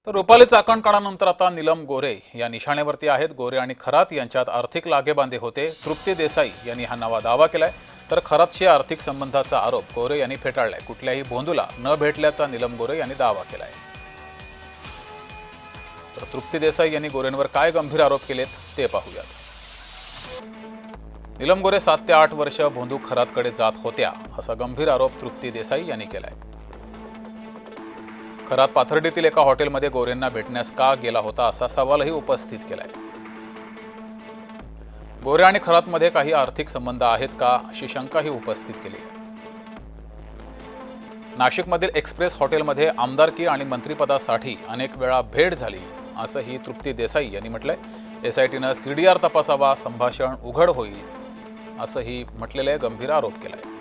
तर रुपाली चाकण काळानंतर आता नीलम गोरे या निशाणेवरती आहेत। गोरे आणि खरात यांच्यात आर्थिक लागेबांधे होते। तृप्ती देसाई यांनी हा नवा दावा केलाय, तर खरातशी आर्थिक संबंधाचा आरोप गोरे यांनी फेटाळलाय। कुठल्याही भोंदूला न भेटल्याचा नीलम गोरे यांनी दावा केलाय। तर तृप्ती देसाई यांनी गोरेंवर काय गंभीर आरोप केलेत ते पाहूयात। नीलम गोरे 7 ते 8 वर्ष भोंदू खरातकडे जात होत्या, असा गंभीर आरोप तृप्ती देसाई यांनी केलाय। खरात पाथर्डीतील एका हॉटेलमध्ये गोरेंना भेटण्यास का गेला होता असा सवालही उपस्थित केलाय। गोरे आणि खरातमध्ये काही आर्थिक संबंध आहेत का अशी शंकाही उपस्थित केली आहे। नाशिकमधील एक्सप्रेस हॉटेलमध्ये आमदारकी आणि मंत्रिपदासाठी अनेक वेळा भेट झाली असंही तृप्ती देसाई यांनी म्हटलंय। एसआयटीनं सीडीआर तपासावा, संभाषण उघड होईल असंही म्हटलेलं आहे, गंभीर आरोप केलाय।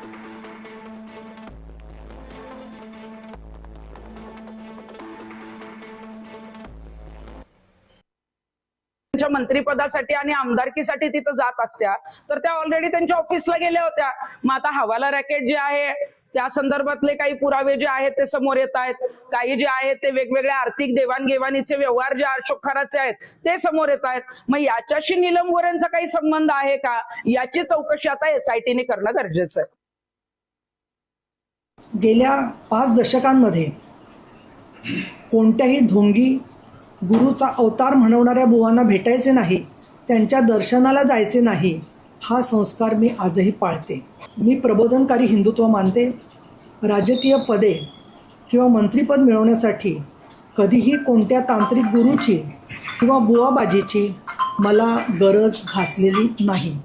मंत्रिपदासाठी आणि आमदारकीसाठी तिथं जात असत्या, तर त्या ऑलरेडी त्यांच्या ऑफिसला गेल्या होत्या। मग आता हवाला रॅकेट जे आहे त्या संदर्भातले काही पुरावे जे आहेत ते समोर येत आहेत। काही जे आहेत ते वेगवेगळे आर्थिक देवाणघेवाणीचे व्यवहार जे अशोक खरातचे आहेत ते समोर येत आहेत। मग याच्याशी नीलम गोरेंचा काही संबंध आहे का, याची चौकशी आता एसआयटीने करणं गरजेचं आहे। गेल्या 5 दशकांमध्ये कोणत्याही ढोंगी गुरुचा अवतार म्हणवणाऱ्या बुवांना भेटायचे नाही, त्यांच्या दर्शनाला जायचे नाही, हा संस्कार मी आजही पाळते। मी प्रबोधनकारी हिंदुत्व मानते। राजकीय पदे किंवा मंत्रिपद मिळवण्यासाठी कधीही कोणत्या तांत्रिक गुरुची किंवा बुवाबाजीची मला गरज भासलेली नाही।